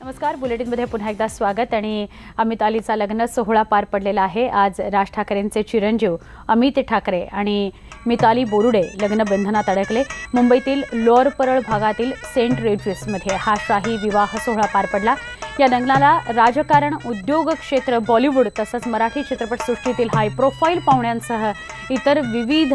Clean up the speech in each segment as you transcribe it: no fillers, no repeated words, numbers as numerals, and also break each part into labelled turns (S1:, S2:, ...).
S1: नमस्कार, बुलेटिनमध्ये पुन्हा एकदा स्वागत। आणि अमितालीचा लग्न सोहळा पार पडलेला आहे। आज राज ठाकरेंचे चिरंजीव अमित ठाकरे आणि मिताली बोरुडे लग्न बंधनात अडकले। मुंबईतील लोअर परळ भागातील सेंट रेजिसमध्ये हा शाही विवाह सोहळा पार पडला। या लग्नाला राजकारण, उद्योग क्षेत्र, बॉलिवूड तसंच मराठी चित्रपटसृष्टीतील हाय प्रोफाईल पाहुण्यांसह इतर विविध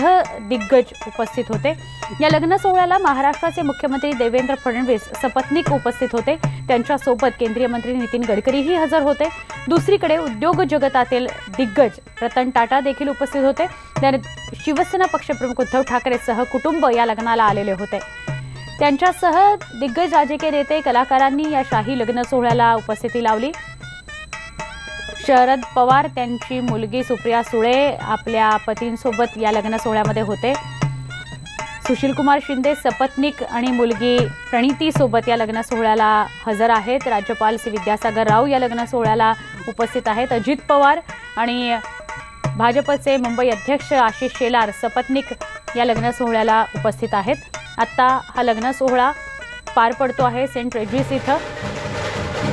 S1: दिग्गज उपस्थित होते। या लग्न सोहळ्याला महाराष्ट्राचे मुख्यमंत्री देवेंद्र फडणवीस सपत्नीक उपस्थित होते। त्यांच्यासोबत केंद्रीय मंत्री नितीन गडकरीही हजर होते। दुसरीकडे उद्योग जगतातील दिग्गज रतन टाटा देखील उपस्थित होते। तर शिवसेना पक्षप्रमुख उद्धव ठाकरे सह कुटुंब या लग्नाला आलेले होते। त्यांच्यासह दिग्गज राजकीय नेते, कलाकारांनी या शाही लग्न सोहळ्याला उपस्थिती लावली। शरद पवार त्यांची मुलगी सुप्रिया सुळे आपल्या पतींसोबत या लग्न सोहळ्यामध्ये होते। सुशीलकुमार शिंदे सपत्नीक आणि मुलगी प्रणिती सोबत या लग्न सोहळ्याला हजर आहेत। राज्यपाल सी विद्यासागर राव या लग्न सोहळ्याला उपस्थित आहेत। अजित पवार आणि भाजपचे मुंबई अध्यक्ष आशिष शेलार सपत्नीक या लग्न सोहळ्याला उपस्थित आहेत। आता हा लग्न सोहळा पार पडतो आहे सेंट रेजिस इथं।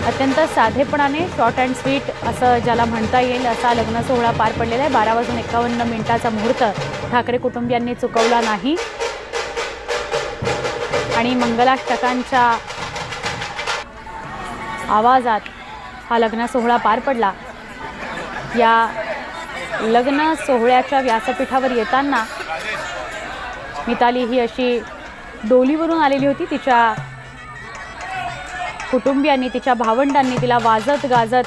S1: अत्यंत साधेपणाने शॉर्ट अँड स्वीट असं ज्याला म्हणता येईल असा लग्न सोहळा पार पडलेला आहे। 12:51 मुहूर्त ठाकरे कुटुंबियांनी चुकवला नाही आणि मंगलाष्टकांच्या आवाजात हा लग्न सोहळा पार पडला। या लग्न सोहळ्याच्या व्यासपीठावर येताना मिताली ही अशी डोलीवरून आलेली होती। तिच्या कुटुंबियांनी, तिच्या भावंडांनी तिला वाजत गाजत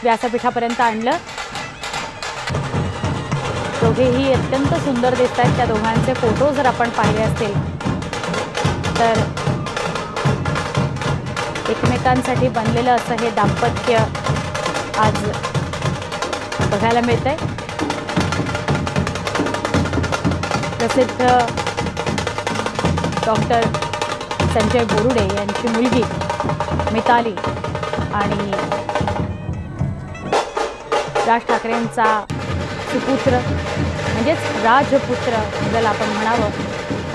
S1: व्यासपीठापर्यंत आणलं। दोघेही अत्यंत सुंदर दिसत आहेत। त्या दोघांचे फोटो जर आपण पाहिले असतील तर एकमेकांसाठी बनलेलं असं हे दाम्पत्य आज बघायला मिळतंय। प्रसिद्ध डॉक्टर संजय बोरुडे यांची मुलगी मिताली आणि राज ठाकरेंचा सुपुत्र म्हणजेच राजपुत्र ज्याला आपण म्हणावं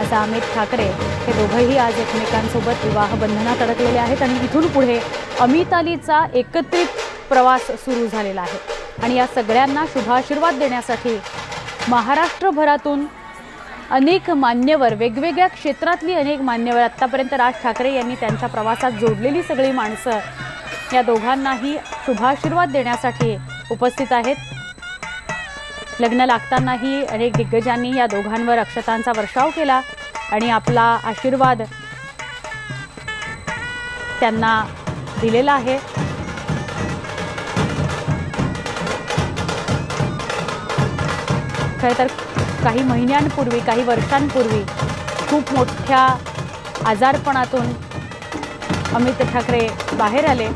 S1: असं अमित ठाकरे हे दोघंही आज एकमेकांसोबत विवाह बंधनात अडकलेले आहेत। आणि इथून पुढे अमितालीचा एकत्रित प्रवास सुरू झालेला आहे। आणि या सगळ्यांना शुभाशीर्वाद देण्यासाठी महाराष्ट्रभरातून अनेक मान्यवर, वेगवेगळ्या क्षेत्रातली अनेक मान्यवर, आत्तापर्यंत राज ठाकरे यांनी त्यांच्या प्रवासात जोडलेली सगळी माणसं या दोघांनाही शुभाशीर्वाद देण्यासाठी उपस्थित आहेत। लग्न लागतानाही अनेक दिग्गजांनी या दोघांवर अक्षतांचा वर्षाव केला आणि आपला आशीर्वाद त्यांना दिलेला आहे। खरं तर काही महिन्यांपूर्वी, काही वर्षांपूर्वी खूप मोठ्या आजारपणातून अमित ठाकरे बाहेर आले।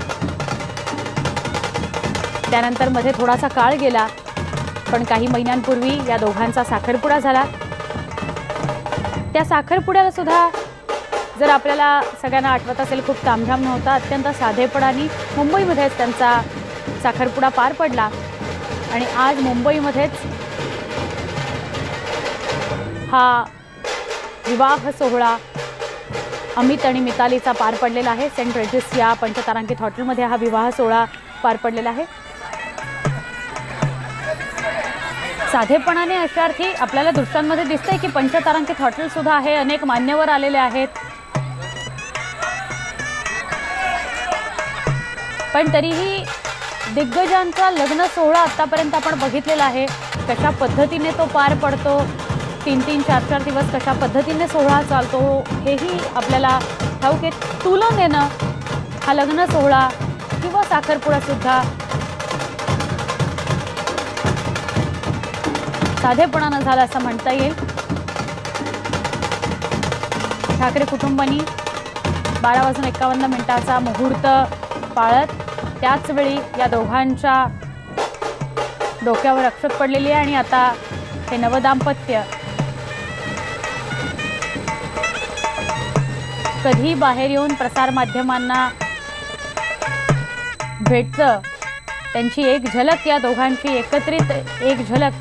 S1: त्यानंतर मध्ये थोडासा काळ गेला, पण काही महिन्यांपूर्वी या दोघांचा साखरपुडा झाला। त्या साखरपुड्याला सुद्धा जर आपल्याला सगळ्यांना आठवत असेल खूप तामझाम नव्हता, अत्यंत साधेपणाने मुंबईमध्येच त्यांचा साखरपुडा पार पडला। आणि आज मुंबईमध्येच हा विवाह सोहळा अमित आणि मितालीचा पार पडलेला आहे। सेंट रेजिस या पंचतारांकित हॉटेलमध्ये हा विवाह सोहळा पार पडलेला आहे। साधेपणाने अशा अर्थी आपल्याला दृश्यांमध्ये दिसतंय की पंचतारांकित हॉटेल सुद्धा आहे, अनेक मान्यवर आलेले आहेत, पण तरीही दिग्गजांचा लग्न सोहळा आतापर्यंत आपण बघितलेला आहे। कशा पद्धतीने तो पार पडतो, 3-3, 4-4 दिवस कशा पद्धतीने सोहळा चालतो हेही आपल्याला ठाऊक आहे। तुलनेनं हा लग्न सोहळा किंवा साखरपुडा सुद्धा साधेपणानं झाला असं म्हणता येईल। ठाकरे कुटुंबांनी 12:51 मुहूर्त पाळत त्याच वेळी या दोघांच्या डोक्यावर अक्षत पडलेली आहे। आणि आता हे नवदाम्पत्य कधी बाहेर येऊन प्रसारमाध्यमांना भेटतं, त्यांची एक झलक, या दोघांची एकत्रित एक झलक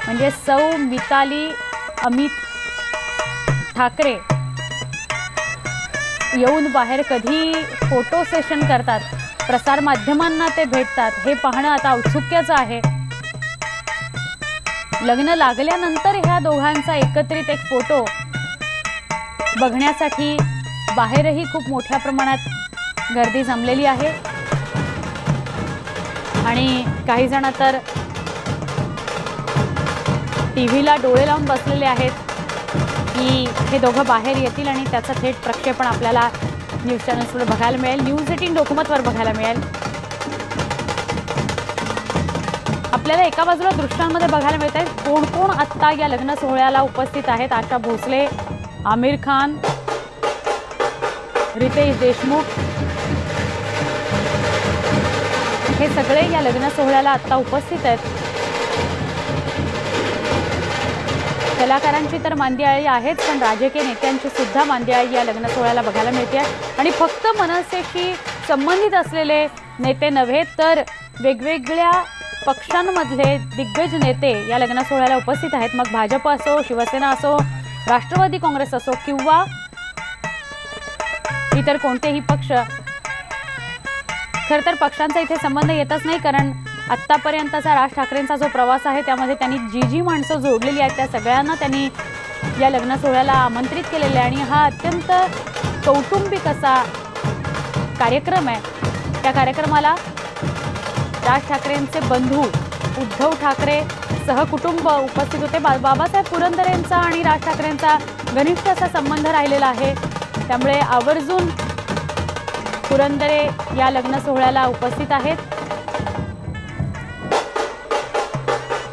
S1: म्हणजे सौ मिताली अमित ठाकरे येऊन बाहेर कधी फोटो सेशन करतात, प्रसार माध्यमांना ते भेटतात, हे पाहणं आता औत्सुक्याचं आहे. लग्न लागल्यानंतर ह्या दोघांचा एकत्रित एक फोटो बघण्यासाठी बाहेरही खूप मोठ्या प्रमाणात गर्दी जमलेली आहे. आणि काही जण तर टीव्हीला डोळे लावून बसलेले आहेत की हे दोघं बाहेर येतील आणि त्याचं थेट प्रक्षेपण आपल्याला न्यूज चॅनल्सवर बघायला मिळेल, न्यूज 18 लोकमतवर बघायला मिळेल. आपल्याला एका बाजूला दृश्यांमध्ये बघायला मिळत आहे कोण कोण आत्ता या लग्न सोहळ्याला उपस्थित आहेत. आशा भोसले, आमिर खान, रितेश देशमुख हे सगळे या लग्न सोहळ्याला आत्ता उपस्थित आहेत. कलाकारांची तर मांदियाळी आहेच, पण राजकीय नेत्यांची सुद्धा मांदियाळी या लग्न सोहळ्याला बघायला मिळते. आणि फक्त मनसेशी संबंधित असलेले नेते नव्हे तर वेगवेगळ्या पक्षांमधले दिग्गज नेते या लग्न सोहळ्याला उपस्थित आहेत. मग भाजप असो, शिवसेना असो, राष्ट्रवादी काँग्रेस असो किंवा इतर कोणतेही पक्ष. खरं तर पक्षांचा इथे संबंध येतच नाही, कारण आत्तापर्यंतचा राज ठाकरेंचा जो प्रवास आहे त्यामध्ये त्यांनी जी जी माणसं जोडलेली आहेत त्या सगळ्यांना त्यांनी या लग्न सोहळ्याला आमंत्रित केलेलं आहे. आणि हा अत्यंत कौटुंबिक असा कार्यक्रम आहे. त्या कार्यक्रमाला राज ठाकरेंचे बंधू उद्धव ठाकरे सहकुटुंब उपस्थित होते. बाबासाहेब पुरंदरेंचा आणि राज ठाकरेंचा घनिष्ठ असा संबंध राहिलेला आहे, त्यामुळे आवर्जून पुरंदरे या लग्न सोहळ्याला उपस्थित आहेत.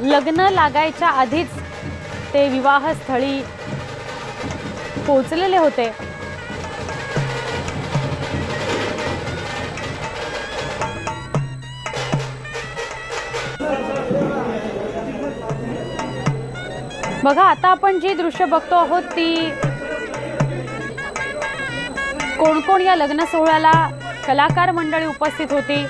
S1: लग्न लागायच्या आधीच ते विवाहस्थळी पोहोचलेले होते. बघा, आता आपण जी दृश्य बघतो आहोत ती कोण कोण या लग्न सोहळ्याला कलाकार मंडळी उपस्थित होती,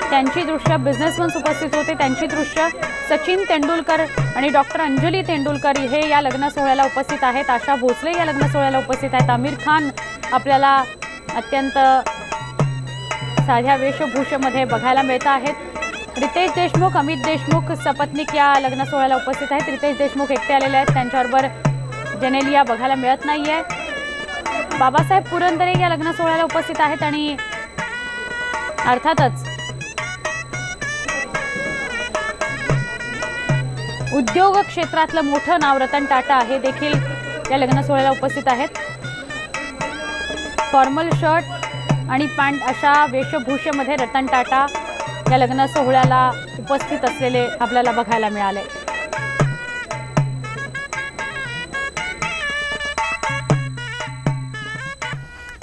S1: त्यांची दृश्य बिझनेसमन्स उपस्थित होते, त्यांची दृश्य सचिन तेंडुलकर आणि डॉक्टर अंजली तेंडुलकर हे या लग्न सोहळ्याला उपस्थित आहेत. आशा भोसले या लग्न सोहळ्याला उपस्थित आहेत. आमिर खान आपल्याला अत्यंत साध्या वेशभूषेमध्ये बघायला मिळत आहेत. रितेश देशमुख, अमित देशमुख सपत्नीक या लग्न सोहळ्याला उपस्थित आहेत. रितेश देशमुख एकटे आलेले आहेत, त्यांच्याबरोबर जेनेलिया बघायला मिळत नाहीये. बाबासाहेब पुरंदरे या लग्न सोहळ्याला उपस्थित आहेत. आणि अर्थातच उद्योग क्षेत्रातलं मोठं नाव रतन टाटा हे देखील या लग्न सोहळ्याला उपस्थित आहेत. फॉर्मल शर्ट आणि पॅन्ट अशा वेशभूषेमध्ये रतन टाटा या लग्न सोहळ्याला उपस्थित असलेले आपल्याला बघायला मिळाले.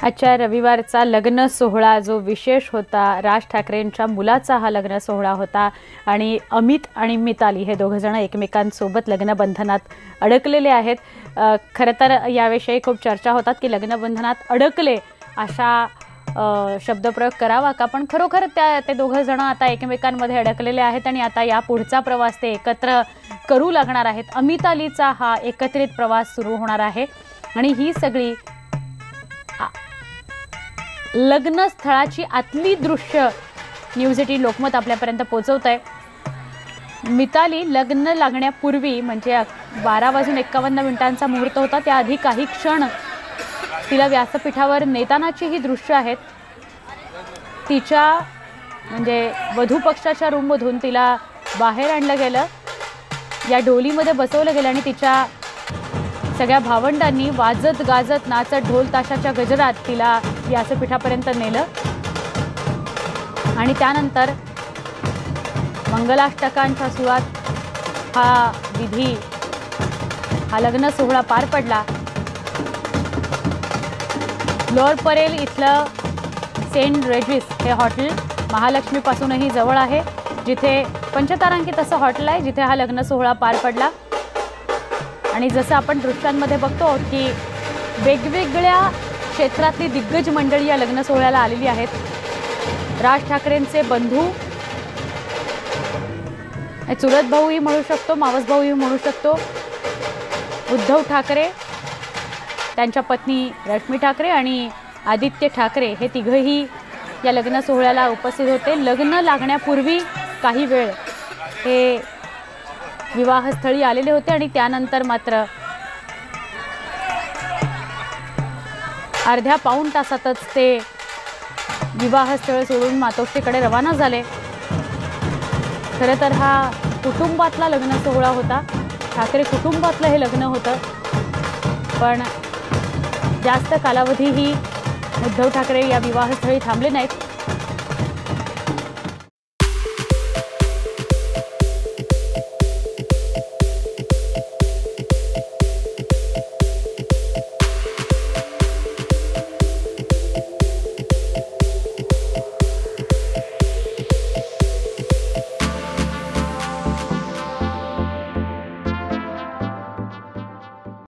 S1: आजच्या रविवारचा लग्न सोहळा जो विशेष होता, राज ठाकरेंच्या मुलाचा हा लग्न सोहळा होता. आणि अमित आणि मिताली हे दोघं जण एकमेकांसोबत लग्नबंधनात अडकलेले आहेत. खरं तर याविषयी खूप चर्चा होतात की लग्नबंधनात अडकले अशा शब्दप्रयोग करावा का, पण खरोखर ते दोघं जण आता एकमेकांमध्ये अडकलेले आहेत आणि आता या पुढचा प्रवास ते एकत्र करू लागणार आहेत. अमितालीचा हा एकत्रित प्रवास सुरू होणार आहे. आणि ही सगळी लग्न स्थळाची आतली दृश्य न्यूज 18 लोकमत आपल्यापर्यंत पोहोचवत आहे. मिताली लग्न लागण्यापूर्वी म्हणजे 12:51 मुहूर्त होता, त्याआधी काही क्षण तिला व्यासपीठावर नेतानाची ही दृश्य आहेत. तिच्या म्हणजे वधू पक्षाच्या रूममधून तिला बाहेर आणलं गेलं, या डोलीमध्ये बसवलं गेलं आणि तिच्या सगळ्या भावंडांनी वाजत गाजत नाचत ढोल ताशाच्या गजरात तिला व्यासपीठापर्यंत नेलं. आणि त्यानंतर मंगलाष्टकांच्या सुरात हा विधी, हा लग्न सोहळा पार पडला. लोअर परेल इथलं सेंट रेजिस हे हॉटेल महालक्ष्मीपासूनही जवळ आहे, जिथे पंचतारांकित असं हॉटेल आहे, जिथे हा लग्न सोहळा पार पडला. आणि जसं आपण दृश्यांमध्ये बघतो की वेगवेगळ्या क्षेत्रातली दिग्गज मंडळी या लग्न सोहळ्याला आलेली आहेत. राज ठाकरेंचे बंधू, चुलत भाऊही म्हणू शकतो, मावस भाऊही म्हणू शकतो, उद्धव ठाकरे, त्यांच्या पत्नी रश्मी ठाकरे आणि आदित्य ठाकरे हे तिघही या लग्न सोहळ्याला उपस्थित होते। लग्न लागण्यापूर्वी काही वेळ हे विवाहस्थळी आलेले होते आणि त्यानंतर मात्र अर्ध्या पाऊण तासातच ते विवाहस्थळ सोडून मातोश्रीकडे रवाना झाले। खरं तर हा कुटुंबातला लग्न सोहळा होता, ठाकरे कुटुंबातलं हे लग्न होतं, पण जास्त कालावधीही उद्धव ठाकरे या विवाहस्थळी थांबले नाहीत।